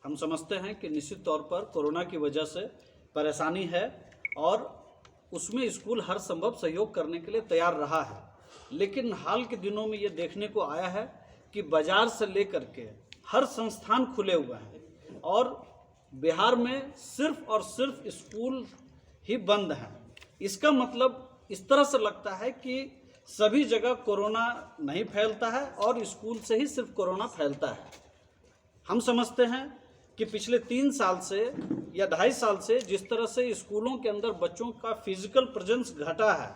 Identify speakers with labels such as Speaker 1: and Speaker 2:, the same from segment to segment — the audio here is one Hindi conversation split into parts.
Speaker 1: हम समझते हैं कि निश्चित तौर पर कोरोना की वजह से परेशानी है और उसमें स्कूल हर संभव सहयोग करने के लिए तैयार रहा है। लेकिन हाल के दिनों में ये देखने को आया है कि बाजार से लेकर के हर संस्थान खुले हुए हैं और बिहार में सिर्फ और सिर्फ स्कूल ही बंद हैं। इसका मतलब इस तरह से लगता है कि सभी जगह कोरोना नहीं फैलता है और स्कूल से ही सिर्फ कोरोना फैलता है। हम समझते हैं कि पिछले 3 साल से या 2.5 साल से जिस तरह से स्कूलों के अंदर बच्चों का फिजिकल प्रेजेंस घटा है,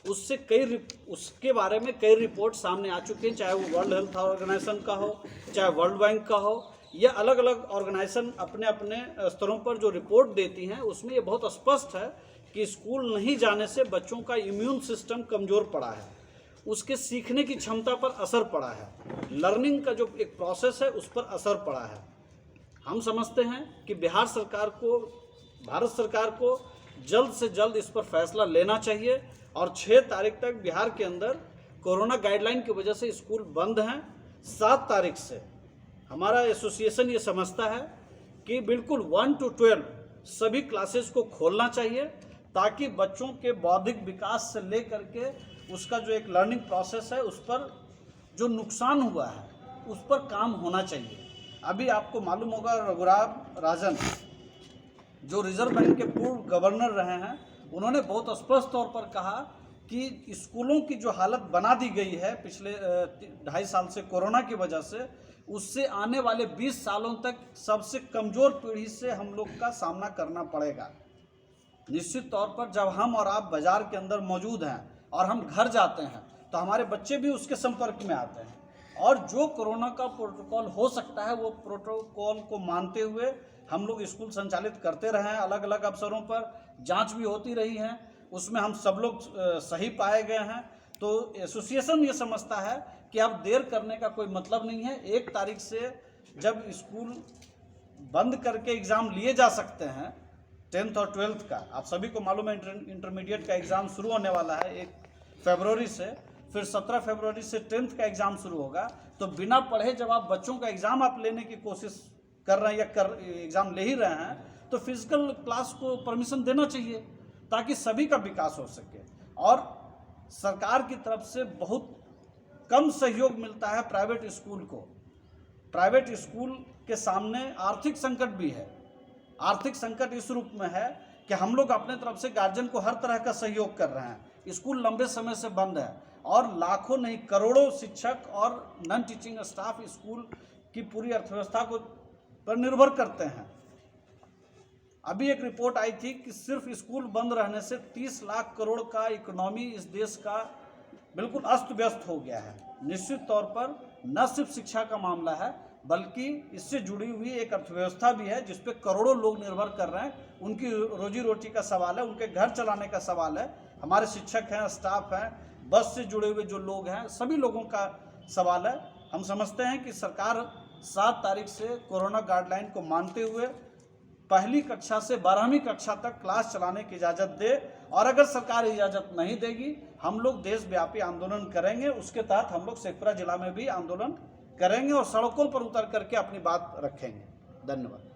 Speaker 1: उसके बारे में कई रिपोर्ट सामने आ चुके हैं, चाहे वो वर्ल्ड हेल्थ ऑर्गेनाइजेशन का हो, चाहे वर्ल्ड बैंक का हो, या अलग अलग ऑर्गेनाइजेशन अपने अपने स्तरों पर जो रिपोर्ट देती हैं उसमें ये बहुत स्पष्ट है कि स्कूल नहीं जाने से बच्चों का इम्यून सिस्टम कमज़ोर पड़ा है, उसके सीखने की क्षमता पर असर पड़ा है, लर्निंग का जो एक प्रोसेस है उस पर असर पड़ा है। हम समझते हैं कि भारत सरकार को जल्द से जल्द इस पर फैसला लेना चाहिए और 6 तारीख तक बिहार के अंदर कोरोना गाइडलाइन की वजह से स्कूल बंद हैं। 7 तारीख से हमारा एसोसिएशन ये समझता है कि बिल्कुल 1 to 12 सभी क्लासेस को खोलना चाहिए ताकि बच्चों के बौद्धिक विकास से लेकर के उसका जो एक लर्निंग प्रोसेस है उस पर जो नुकसान हुआ है उस पर काम होना चाहिए। अभी आपको मालूम होगा रघुराम राजन जो रिजर्व बैंक के पूर्व गवर्नर रहे हैं, उन्होंने बहुत स्पष्ट तौर पर कहा कि स्कूलों की जो हालत बना दी गई है पिछले 2.5 साल से कोरोना की वजह से, उससे आने वाले 20 सालों तक सबसे कमज़ोर पीढ़ी से हम लोग का सामना करना पड़ेगा। निश्चित तौर पर जब हम और आप बाज़ार के अंदर मौजूद हैं और हम घर जाते हैं तो हमारे बच्चे भी उसके संपर्क में आते हैं और जो कोरोना का प्रोटोकॉल हो सकता है वो प्रोटोकॉल को मानते हुए हम लोग स्कूल संचालित करते रहे हैं। अलग अलग अवसरों पर जांच भी होती रही है, उसमें हम सब लोग सही पाए गए हैं। तो एसोसिएशन ये समझता है कि अब देर करने का कोई मतलब नहीं है। 1 तारीख से जब स्कूल बंद करके एग्ज़ाम लिए जा सकते हैं 10th और 12th का, आप सभी को मालूम है इंटरमीडिएट का एग्ज़ाम शुरू होने वाला है 1 फरवरी से, फिर 17 फरवरी से 10th का एग्ज़ाम शुरू होगा। तो बिना पढ़े जब आप बच्चों का एग्ज़ाम आप लेने की कोशिश कर रहे हैं या एग्ज़ाम ले ही रहे हैं तो फिजिकल क्लास को परमिशन देना चाहिए ताकि सभी का विकास हो सके। और सरकार की तरफ से बहुत कम सहयोग मिलता है प्राइवेट स्कूल को। प्राइवेट स्कूल के सामने आर्थिक संकट भी है। आर्थिक संकट इस रूप में है कि हम लोग अपने तरफ से गार्जियन को हर तरह का सहयोग कर रहे हैं। स्कूल लंबे समय से बंद है और लाखों नहीं करोड़ों शिक्षक और नॉन टीचिंग स्टाफ स्कूल की पूरी अर्थव्यवस्था को पर निर्भर करते हैं। अभी एक रिपोर्ट आई थी कि सिर्फ स्कूल बंद रहने से 30 लाख करोड़ का इकोनॉमी इस देश का बिल्कुल अस्त व्यस्त हो गया है। निश्चित तौर पर न सिर्फ शिक्षा का मामला है बल्कि इससे जुड़ी हुई एक अर्थव्यवस्था भी है जिस पे करोड़ों लोग निर्भर कर रहे हैं। उनकी रोजी रोटी का सवाल है, उनके घर चलाने का सवाल है। हमारे शिक्षक हैं, स्टाफ हैं, बस से जुड़े हुए जो लोग हैं, सभी लोगों का सवाल है। हम समझते हैं कि सरकार 7 तारीख से कोरोना गाइडलाइन को मानते हुए 1ली कक्षा से 12वीं कक्षा तक क्लास चलाने की इजाज़त दे और अगर सरकार इजाज़त नहीं देगी हम लोग देशव्यापी आंदोलन करेंगे। उसके तहत हम लोग शेखपुरा जिला में भी आंदोलन करेंगे और सड़कों पर उतर करके अपनी बात रखेंगे। धन्यवाद।